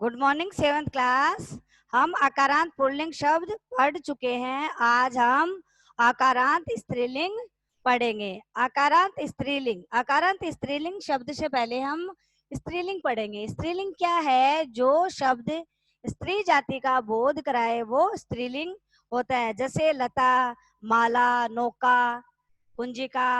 Good morning 7th class. हम आकारांत pulling शब्द पढ़ चुके हैं। आज हम आकारांत स्त्रीलिंग पढ़ेंगे। आकारांत स्त्रीलिंग शब्द से पहले हम स्त्रीलिंग पढ़ेंगे। स्त्रीलिंग क्या है? जो शब्द स्त्री जाति का बोध कराए वो स्त्रीलिंग होता है। जैसे लता, माला, नौका, कुंजिका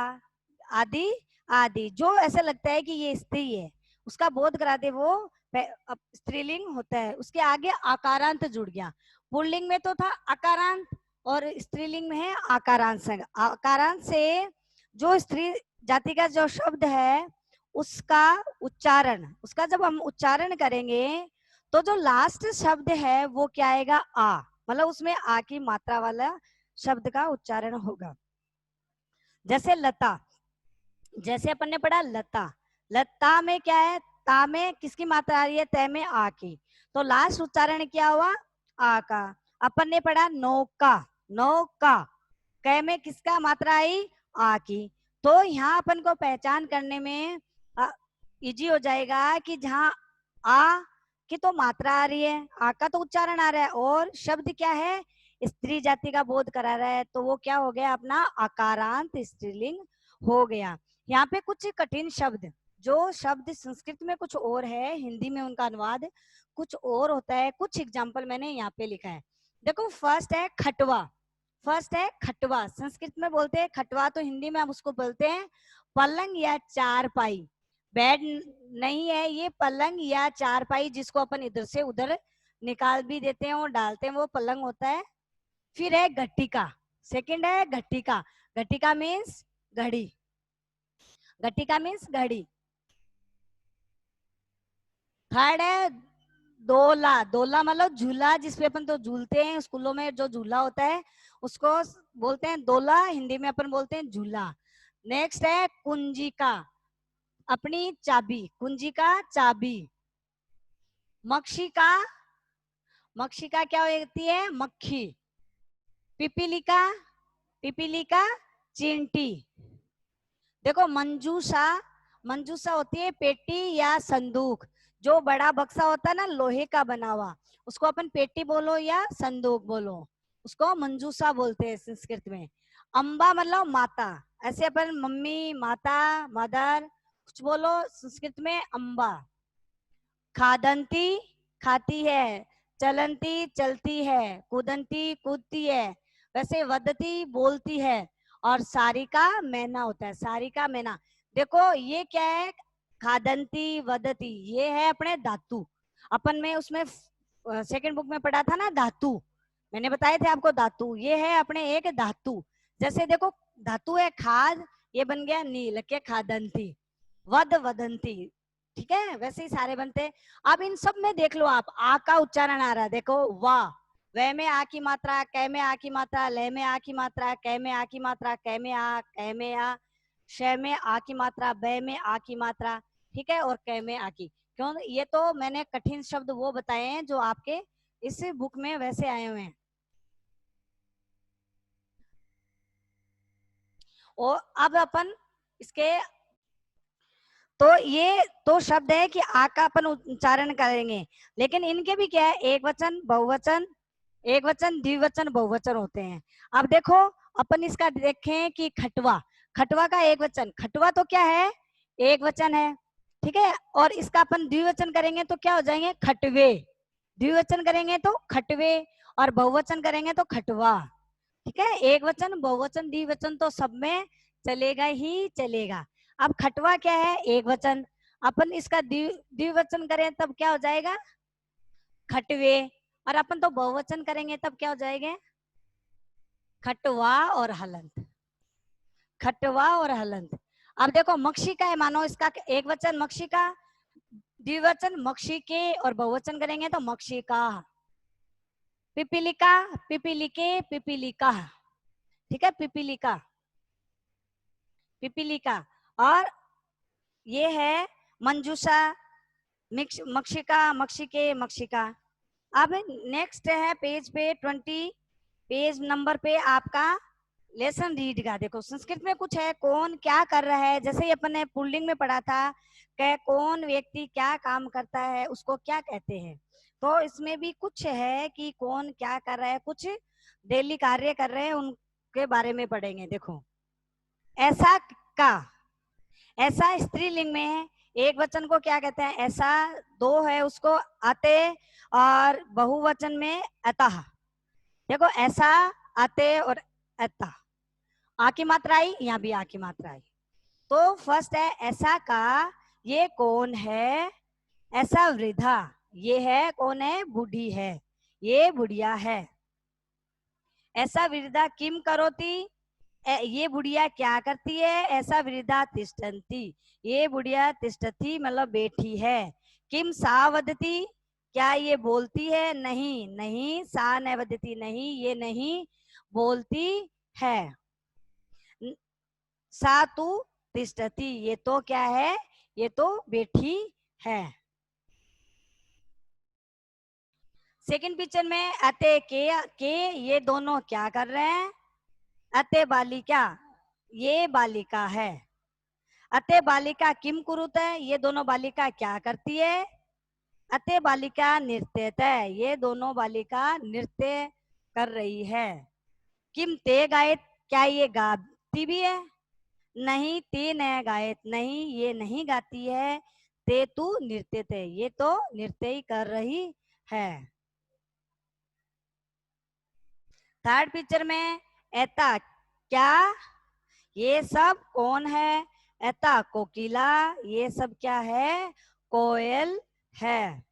आदि आदि। जो ऐसा लगता है कि ये स्त्री है उसका बोध कराते वो स्त्रीलिंग होता है। उसके आगे आकारांत जुड़ गया। पुल्लिंग में तो था आकारांत और स्त्रीलिंग में है आकारांत। आकारांत से जो स्त्री जाति का जो शब्द है उसका जब हम उच्चारण करेंगे तो जो लास्ट शब्द है वो क्या आएगा? आ, मतलब उसमें आ की मात्रा वाला शब्द का उच्चारण होगा। जैसे लता, जैसे अपन ने पढ़ा लता, लता में क्या है? ता में किसकी मात्रा आ रही है? तय में आ की। तो लास्ट उच्चारण क्या हुआ? आ का। अपन ने पढ़ा नौका, नौका, कै में किसका मात्रा आई? आ की। तो यहाँ अपन को पहचान करने में इजी हो जाएगा कि जहाँ आ की तो मात्रा आ रही है, आ का तो उच्चारण आ रहा है और शब्द क्या है? स्त्री जाति का बोध करा रहा है, तो वो क्या हो गया? अपना आकारांत स्त्रीलिंग हो गया। यहाँ पे कुछ कठिन शब्द, जो शब्द संस्कृत में कुछ और है, हिंदी में उनका अनुवाद कुछ और होता है। कुछ एग्जाम्पल मैंने यहाँ पे लिखा है। देखो, फर्स्ट है खटवा। फर्स्ट है खटवा, संस्कृत में बोलते हैं खटवा, तो हिंदी में हम उसको बोलते हैं पलंग या चारपाई। बेड नहीं है ये, पलंग या चारपाई, जिसको अपन इधर से उधर निकाल भी देते हैं और डालते हैं, वो पलंग होता है। फिर है घटिका, सेकंड है घटिका। घटिका मीन्स घड़ी, घटिका मीन्स घड़ी। थर्ड है दोला, दोला मतलब झूला, जिसपे अपन तो झूलते हैं स्कूलों में, जो झूला होता है उसको बोलते हैं दोला, हिंदी में अपन बोलते हैं झूला। नेक्स्ट है कुंजिका, अपनी चाबी, कुंजिका चाबी। मक्षिका, मक्षिका क्या होती है? मक्खी। पिपीलिका, पिपीलिका चींटी। देखो मंजूषा, मंजूषा होती है पेटी या संदूक। जो बड़ा बक्सा होता है ना लोहे का बना हुआ, उसको अपन पेटी बोलो या संदूक बोलो, उसको मंजूषा बोलते हैं संस्कृत में। अम्बा मतलब माता, ऐसे अपन मम्मी, माता, मदर कुछ बोलो, संस्कृत में अम्बा। खादंती खाती है, चलंती चलती है, कूदंती कूदती है। वैसे वदती बोलती है और सारिका मैना होता है, सारिका मैना। देखो ये क्या है? खादंती वदती, ये है अपने धातु। अपन में उसमें सेकंड बुक में पढ़ा था ना धातु, मैंने बताए थे आपको धातु, ये है अपने एक धातु। जैसे देखो धातु है खाद, ये बन गया नील के खादंती, वद वदंती, ठीक है? वैसे ही सारे बनते हैं। अब इन सब में देख लो आप, आ का उच्चारण आ रहा है। देखो वाह, वे में आ की मात्रा, कै में आ की मात्रा, ले में आ की मात्रा, कै में आ की मात्रा, कै में आ, कै में आ, श में आ की मात्रा, बै में आ की मात्रा, ठीक है, और कै में आ की। क्यों? ये तो मैंने कठिन शब्द वो बताए हैं जो आपके इस बुक में वैसे आए हुए हैं। और अब अपन इसके, तो ये तो शब्द है कि आ का अपन उच्चारण करेंगे, लेकिन इनके भी क्या है? एक वचन, बहुवचन, एक वचन, द्विवचन, बहुवचन होते हैं। अब देखो अपन इसका देखें कि खटवा, खटवा का एक वचन, खटवा तो क्या है? एक वचन है, ठीक है। और इसका अपन द्विवचन करेंगे तो क्या हो जाएंगे? खटवे। द्विवचन करेंगे तो खटवे और बहुवचन करेंगे तो खटवा, ठीक है। एक वचन, बहुवचन, द्विवचन तो सब में चलेगा ही चलेगा। अब खटवा क्या है? एक वचन। अपन इसका द्विवचन करें तब क्या हो जाएगा? खटवे। और अपन तो बहुवचन करेंगे तब क्या हो जाएंगे? खटवा और हलंत, खटवा और हलंत। अब देखो मक्षिका है, मानो इसका एक वचन मक्षिका, द्विवचन मक्षिके और बहुवचन करेंगे तो मक्षिका। पिपीलिका, पिपीलिके, पिपीलिका, ठीक है, पिपीलिका, पिपीलिका। और ये है मंजूषा, मक्षिका, मक्षिके, मक्षिका। अब नेक्स्ट है पेज पे 20, पेज नंबर पे आपका लेसन रीड का देखो संस्कृत में कुछ है, कौन क्या कर रहा है, जैसे ही अपन ने पुल्लिंग में पढ़ा था कि कौन व्यक्ति क्या काम करता है उसको क्या कहते हैं, तो इसमें भी कुछ है कि कौन क्या कर रहा है, कुछ डेली कार्य कर रहे हैं उनके बारे में पढ़ेंगे। देखो ऐसा का, ऐसा स्त्रीलिंग में है, एक वचन को क्या कहते हैं, ऐसा। दो है उसको आते, और बहुवचन में अतः। देखो ऐसा, आते और अतः, आ की मात्रा आई, यहाँ भी आ की मात्रा आई। तो फर्स्ट है ऐसा का, ये कौन है, ऐसा वृद्धा, ये है कौन है, बूढ़ी है, ये बुढ़िया है। ऐसा वृद्धा किम करोती, ये बुढ़िया क्या करती है, ऐसा वृद्धा तिष्ठन्ति, ये बुढ़िया तिष्ठति मतलब बैठी है। किम सा वदती, क्या ये बोलती है, नहीं नहीं, सा न वदती, नहीं ये नहीं बोलती है। सा तू तिष्ठति, ये तो क्या है, ये तो बैठी है। सेकंड पिक्चर में अते के ये दोनों क्या कर रहे हैं, अते बालिका, ये बालिका है। अते बालिका किम कुरुत है, ये दोनों बालिका क्या करती है, अते बालिका नृत्यत है, ये दोनों बालिका नृत्य कर रही है। किम ते गायत, क्या ये गाती भी है, नहीं ते न गायत, नहीं ये नहीं गाती है। ते तू नृत्यत है, ये तो नृत्य ही कर रही है। थर्ड पिक्चर में ऐता क्या, ये सब कौन है, ऐता कोकिला, ये सब क्या है, कोयल है।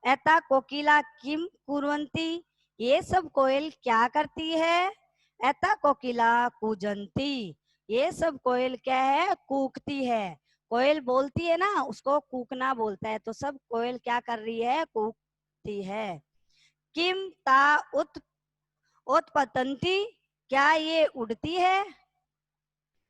ऐता कोकिला किम कुर्वन्ति, ये सब कोयल क्या करती है, ऐता कोकिला कूजंती, ये सब कोयल क्या है, कूकती है। कोयल बोलती है ना, उसको कूकना बोलता है, तो सब कोयल क्या कर रही है, कूकती है। किम ता उत्पतंती, क्या ये उड़ती है,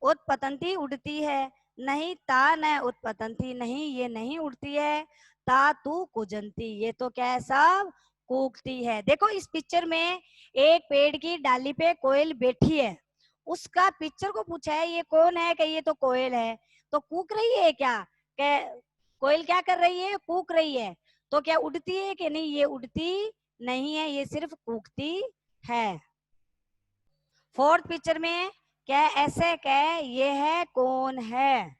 उत्पतंती उड़ती है, नहीं ता न उत्पतंती, नहीं ये नहीं उड़ती है। ता तू कुजंती, ये तो क्या है, सब कूकती है। देखो इस पिक्चर में एक पेड़ की डाली पे कोयल बैठी है, उसका पिक्चर को पूछा है ये कौन है, कि ये तो कोयल है, तो कूक रही है क्या, कोयल क्या कर रही है, कूक रही है। तो क्या उड़ती है कि नहीं, ये उड़ती नहीं है, ये सिर्फ कूकती है। फोर्थ पिक्चर में क्या, ऐसे क्या, ये है कौन है,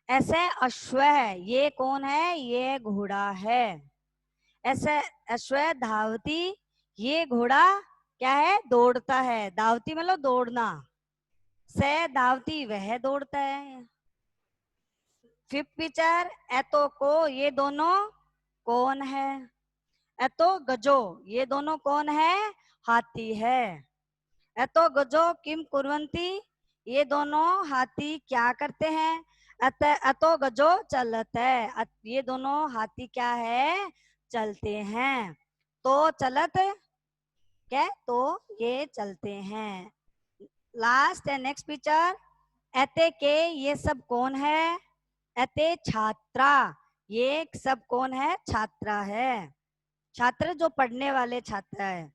ऐसे अश्व है, ये कौन है, ये घोड़ा है। ऐसे अश्व धावती, ये घोड़ा क्या है, दौड़ता है, धावती मतलब दौड़ना, से धावती वह दौड़ता है। फिफ्थ पिक्चर एतो को, ये दोनों कौन है, एतो गजो, ये दोनों कौन है, हाथी है। एतो गजो किम कुर्वन्ति, ये दोनों हाथी क्या करते हैं, अतो गजो चलत है, ये दोनों हाथी क्या है, चलते हैं। तो चलत क्या, तो ये चलते हैं। लास्ट है नेक्स्ट पिक्चर, एते के, ये सब कौन है, एते छात्रा, ये सब कौन है, छात्रा है, छात्र जो पढ़ने वाले छात्र है।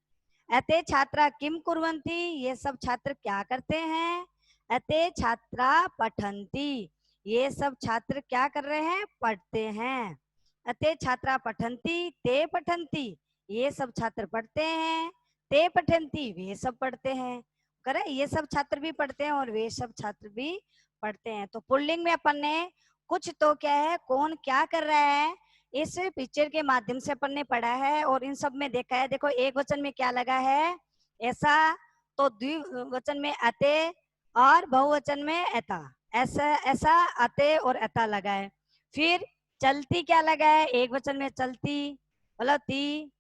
अते छात्रा किम कुर्वन्ति, ये सब छात्र क्या करते हैं, अते छात्रा पठन्ति, ये सब छात्र क्या कर रहे हैं, पढ़ते हैं। अते छात्रा पठन्ति ते पठन्ति, ये सब छात्र पढ़ते हैं, ते पठन्ति वे सब पढ़ते हैं। करे ये सब छात्र भी पढ़ते हैं और वे सब छात्र भी पढ़ते हैं। तो पुल्लिंग में अपन ने कुछ तो क्या है, कौन क्या कर रहा है, इस पिक्चर के माध्यम से अपन ने पढ़ा है और इन सब में देखा है। देखो एक वचन में क्या लगा है, ऐसा, तो द्विवचन में अते और बहुवचन में ऐता, ऐसा ऐसा अते और ऐता लगा है। फिर चलती क्या लगा है, एक वचन में चलती मतलब ती,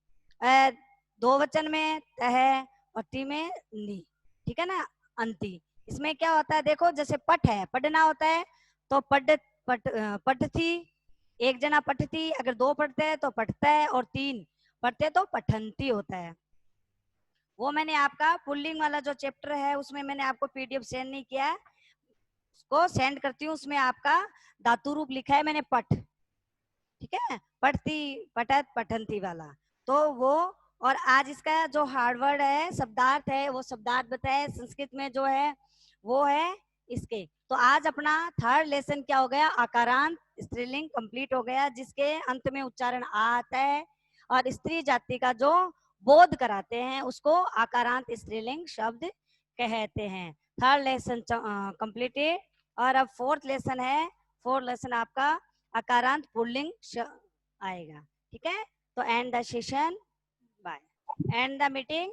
दो वचन में तह और ती में नी, ठीक है ना, अंति। इसमें क्या होता है, देखो जैसे पठ है, पढ़ना होता है, तो पढ़ती, एक जना पढ़ती, अगर दो पढ़ते हैं तो पढ़ता है, और तीन पढ़ते तो पठंती होता है। वो मैंने आपका पुल्लिंग वाला जो चैप्टर है उसमें मैंने आपको पीडीएफ सेंड नहीं किया है, उसको सेंड करती हूँ, उसमें आपका धातु रूप लिखा है मैंने पठ, ठीक है, पढ़ती पठत पठंती वाला, तो वो और आज इसका जो हार्ड वर्ड है, शब्दार्थ है, वो शब्दार्थ बताए संस्कृत में जो है वो है इसके। तो आज अपना थर्ड लेसन क्या हो गया, आकारांत स्त्रीलिंग कंप्लीट हो गया, जिसके अंत में उच्चारण आ आता है और स्त्री जाति का जो बोध कराते हैं उसको आकारांत स्त्रीलिंग शब्द कहते हैं। Third lesson completed. और अब फोर्थ लेसन है। फोर्थ लेसन आपका आकारांत पुल्लिंग आएगा। ठीक है, तो end the session, bye, end the meeting.